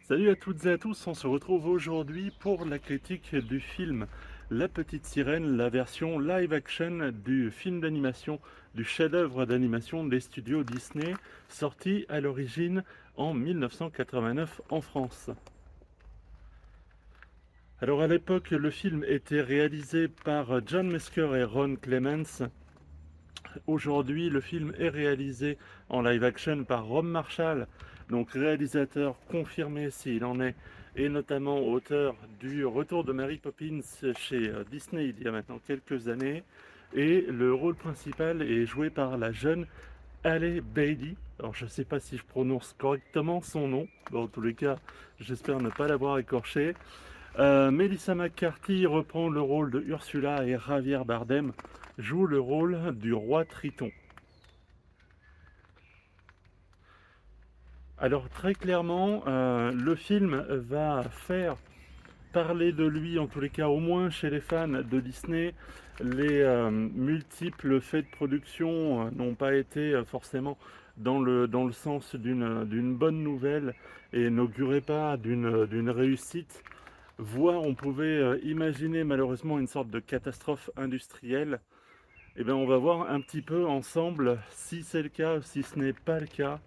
Salut à toutes et à tous, on se retrouve aujourd'hui pour la critique du film La Petite Sirène, la version live action du film d'animation, du chef-d'œuvre d'animation des studios Disney, sorti à l'origine en 1989 en France. Alors à l'époque, le film était réalisé par John Mesker et Ron Clements. Aujourd'hui, le film est réalisé en live action par Rob Marshall, donc réalisateur confirmé s'il en est, et notamment auteur du Retour de Mary Poppins chez Disney il y a maintenant quelques années. Et le rôle principal est joué par la jeune Halle Bailey. Alors je ne sais pas si je prononce correctement son nom, dans tous les cas j'espère ne pas l'avoir écorché. Melissa McCarthy reprend le rôle de Ursula et Javier Bardem joue le rôle du roi Triton. Alors très clairement, le film va faire parler de lui, en tous les cas au moins chez les fans de Disney. Les multiples faits de production n'ont pas été forcément dans le sens d'une bonne nouvelle et n'auguraient pas d'une réussite, voire on pouvait imaginer malheureusement une sorte de catastrophe industrielle. Eh bien, on va voir un petit peu ensemble si c'est le cas, si ce n'est pas le cas.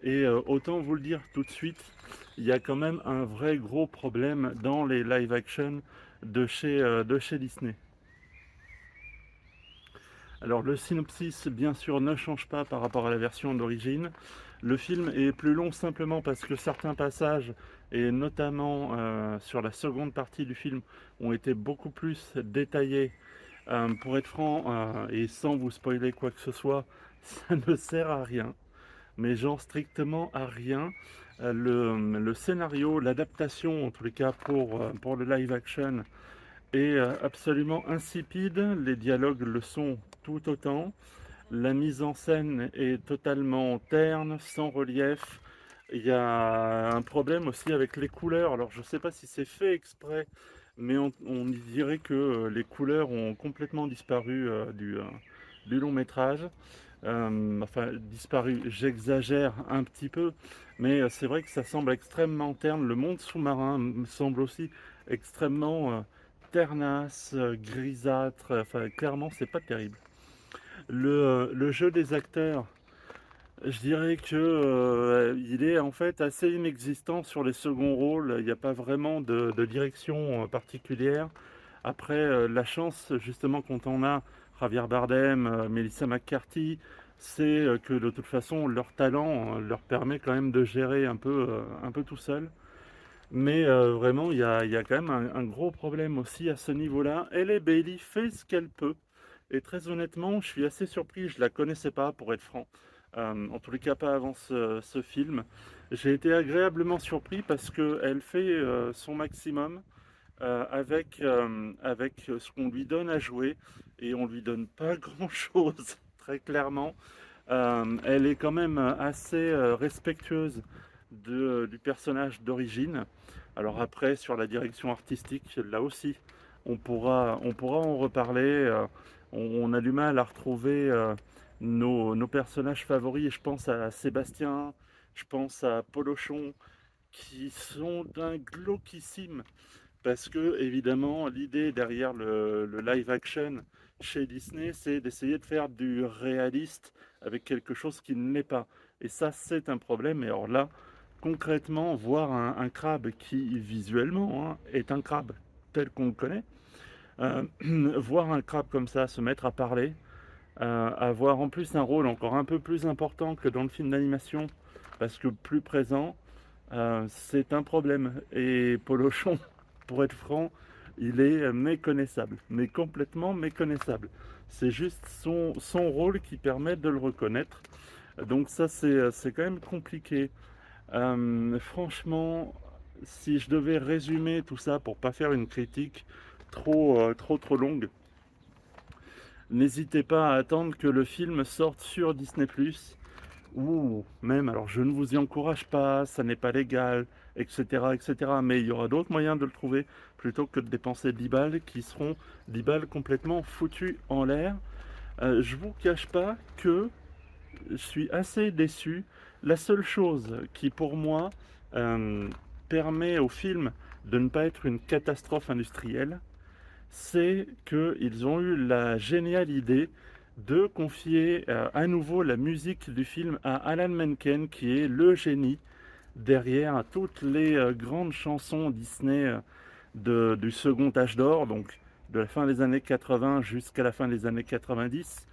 Et autant vous le dire tout de suite, il y a quand même un vrai gros problème dans les live action de chez Disney. Alors le synopsis, bien sûr, ne change pas par rapport à la version d'origine. Le film est plus long simplement parce que certains passages, et notamment sur la seconde partie du film, ont été beaucoup plus détaillés. Pour être franc, et sans vous spoiler quoi que ce soit, ça ne sert à rien, mais genre strictement à rien. Le scénario, l'adaptation, en tous les cas pour le live action, est absolument insipide. Les dialogues le sont tout autant. La mise en scène est totalement terne, sans relief. Il y a un problème aussi avec les couleurs. Alors je ne sais pas si c'est fait exprès, mais on y dirait que les couleurs ont complètement disparu du long métrage. Enfin, disparu, j'exagère un petit peu, mais c'est vrai que ça semble extrêmement terne. Le monde sous-marin me semble aussi extrêmement ternasse, grisâtre. Enfin, clairement, c'est pas terrible. Le jeu des acteurs, je dirais que il est en fait assez inexistant sur les seconds rôles. Il n'y a pas vraiment de direction particulière. Après, la chance, justement, quand on a Javier Bardem, Melissa McCarthy, c'est que de toute façon, leur talent leur permet quand même de gérer un peu tout seul. Mais vraiment, il y a quand même un gros problème aussi à ce niveau-là. Halle Bailey fait ce qu'elle peut. Et très honnêtement, je suis assez surpris, je ne la connaissais pas pour être franc. En tous les cas, pas avant ce film. J'ai été agréablement surpris parce qu'elle fait son maximum avec ce qu'on lui donne à jouer et on lui donne pas grand-chose, très clairement. Elle est quand même assez respectueuse du personnage d'origine. Alors après, sur la direction artistique, là aussi, on pourra en reparler. On a du mal à retrouver nos personnages favoris. Et je pense à Sébastien, je pense à Polochon, qui sont d'un glauquissime. Parce que, évidemment, l'idée derrière le live action chez Disney, c'est d'essayer de faire du réaliste avec quelque chose qui ne l'est pas. Et ça, c'est un problème. Et alors là, concrètement, voir un crabe qui, visuellement, est un crabe tel qu'on le connaît, euh, voir un crabe comme ça se mettre à parler, avoir en plus un rôle encore un peu plus important que dans le film d'animation, parce que plus présent, c'est un problème. Et Polochon, pour être franc, il est méconnaissable, mais complètement méconnaissable. C'est juste son rôle qui permet de le reconnaître. Donc ça, c'est quand même compliqué. Franchement, si je devais résumer tout ça pour pas faire une critique trop longue, n'hésitez pas à attendre que le film sorte sur Disney+, ou même, alors je ne vous y encourage pas, ça n'est pas légal, etc., etc., mais il y aura d'autres moyens de le trouver plutôt que de dépenser 10 balles qui seront 10 balles complètement foutues en l'air. Je vous cache pas que je suis assez déçu. La seule chose qui pour moi euh, permet au film de ne pas être une catastrophe industrielle, c'est qu'ils ont eu la géniale idée de confier à nouveau la musique du film à Alan Menken, qui est le génie derrière toutes les grandes chansons Disney du second âge d'or, donc de la fin des années 80 jusqu'à la fin des années 90.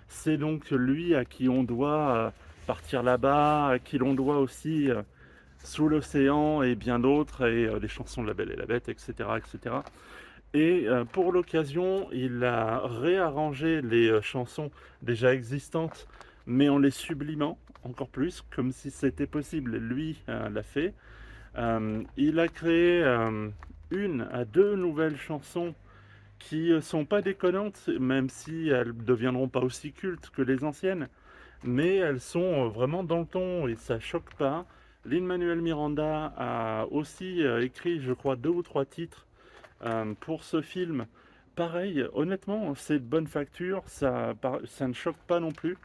C'est donc lui à qui on doit Partir là-bas, à qui l'on doit aussi Sous l'océan et bien d'autres, et les chansons de La Belle et la Bête, etc. etc. Et pour l'occasion, il a réarrangé les chansons déjà existantes, mais en les sublimant encore plus, comme si c'était possible. Lui l'a fait. Il a créé une à deux nouvelles chansons qui sont pas déconnantes, même si elles ne deviendront pas aussi cultes que les anciennes, mais elles sont vraiment dans le ton et ça choque pas. Lin-Manuel Miranda a aussi écrit, je crois, deux ou trois titres pour ce film. Pareil, honnêtement, c'est de bonne facture, ça ne choque pas non plus.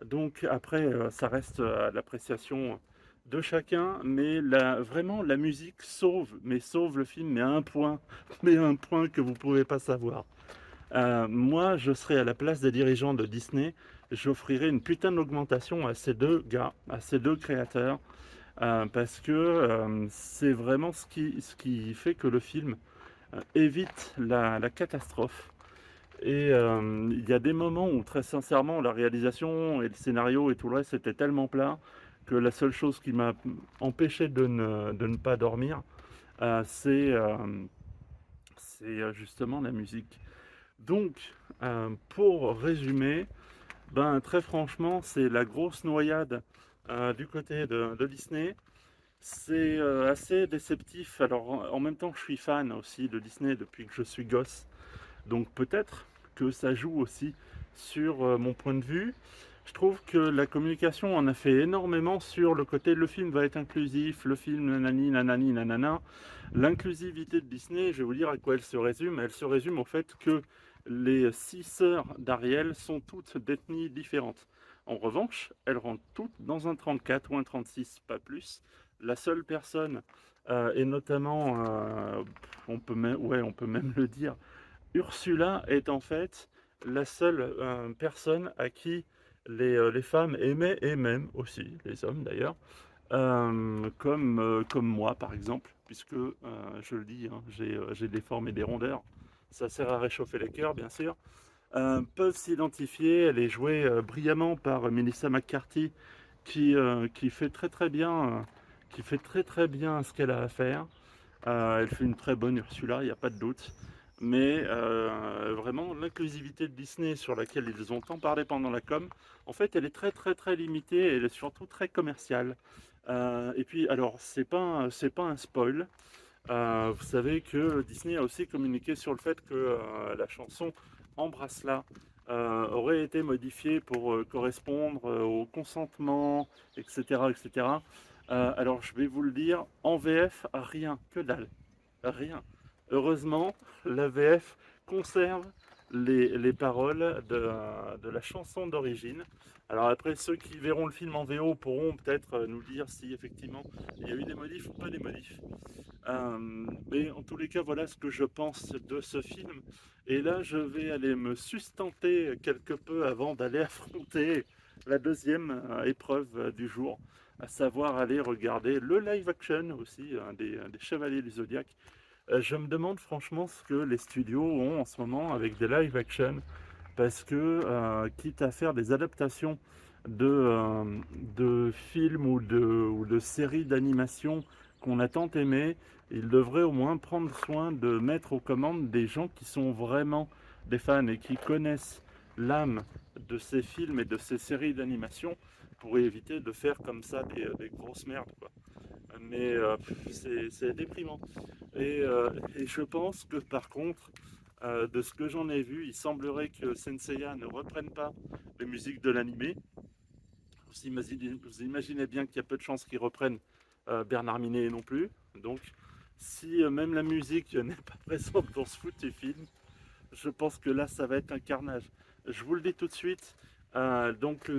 Donc après, ça reste à l'appréciation de chacun, mais vraiment la musique sauve, mais sauve le film, mais à un point, mais à un point que vous ne pouvez pas savoir. Moi, je serais à la place des dirigeants de Disney, j'offrirais une putain d'augmentation à ces deux gars, à ces deux créateurs, parce que c'est vraiment ce qui fait que le film évite la catastrophe. Et il y a des moments où, très sincèrement, la réalisation et le scénario et tout le reste était tellement plat que la seule chose qui m'a empêché de ne pas dormir, c'est justement la musique. Donc, pour résumer, ben, très franchement, c'est la grosse noyade du côté de Disney. C'est assez déceptif. Alors, en même temps, je suis fan aussi de Disney depuis que je suis gosse. Donc peut-être que ça joue aussi sur mon point de vue. Je trouve que la communication en a fait énormément sur le côté le film va être inclusif, le film nanani nanani nanana. L'inclusivité de Disney, je vais vous dire à quoi elle se résume. Elle se résume au fait que les 6 sœurs d'Ariel sont toutes d'ethnies différentes. En revanche, elles rentrent toutes dans un 34 ou un 36, pas plus. La seule personne, et notamment, on peut même le dire, Ursula est en fait la seule personne à qui les femmes aimaient, et même aussi les hommes d'ailleurs, comme moi par exemple, puisque je le dis, hein, j'ai des formes et des rondeurs, ça sert à réchauffer les cœurs bien sûr, peuvent s'identifier. Elle est jouée brillamment par Melissa McCarthy qui fait très très bien, qui fait très très bien ce qu'elle a à faire. Elle fait une très bonne Ursula, il n'y a pas de doute. Mais vraiment, l'inclusivité de Disney sur laquelle ils ont tant parlé pendant la com, en fait, elle est très très très limitée et elle est surtout très commerciale. Et puis, alors, c'est pas un spoil. Vous savez que Disney a aussi communiqué sur le fait que la chanson Embrasse-la aurait été modifiée pour correspondre au consentement, etc. etc. Alors, je vais vous le dire, en VF, rien, que dalle, rien. Heureusement, la VF conserve les paroles de la chanson d'origine. Alors après, ceux qui verront le film en VO pourront peut-être nous dire si effectivement il y a eu des modifs ou pas des modifs. Mais en tous les cas, voilà ce que je pense de ce film. Et là, je vais aller me sustenter quelque peu avant d'aller affronter la deuxième épreuve du jour, à savoir aller regarder le live action aussi des Chevaliers du Zodiaque. Je me demande franchement ce que les studios ont en ce moment avec des live action, parce que quitte à faire des adaptations de films ou de séries d'animation qu'on a tant aimé, ils devraient au moins prendre soin de mettre aux commandes des gens qui sont vraiment des fans et qui connaissent l'âme de ces films et de ces séries d'animation pour éviter de faire comme ça des grosses merdes, quoi. Mais c'est déprimant. Et je pense que par contre, de ce que j'en ai vu, il semblerait que Senseiya ne reprenne pas les musiques de l'animé. Vous imaginez bien qu'il y a peu de chances qu'ils reprennent Bernard Minet non plus. Donc, si même la musique n'est pas présente dans ce foutu film, je pense que là, ça va être un carnage. Je vous le dis tout de suite, Donc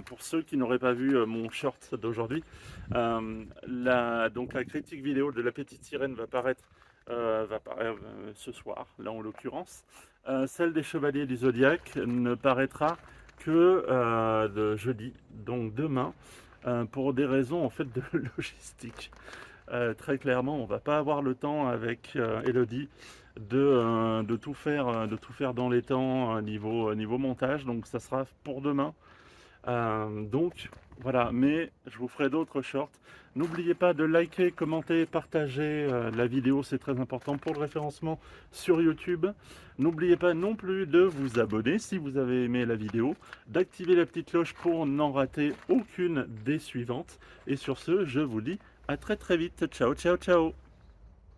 pour ceux qui n'auraient pas vu mon short d'aujourd'hui, donc la critique vidéo de La Petite Sirène va paraître ce soir, là en l'occurrence. Celle des Chevaliers du Zodiaque ne paraîtra que de jeudi, donc demain, pour des raisons en fait de logistique. Très clairement, on va pas avoir le temps avec Elodie de tout faire dans les temps niveau montage, donc ça sera pour demain. Donc voilà, mais je vous ferai d'autres shorts. N'oubliez pas de liker, commenter, partager la vidéo, c'est très important pour le référencement sur YouTube. N'oubliez pas non plus de vous abonner si vous avez aimé la vidéo, d'activer la petite cloche pour n'en rater aucune des suivantes. Et sur ce, je vous dis à très très vite. Ciao, ciao, ciao!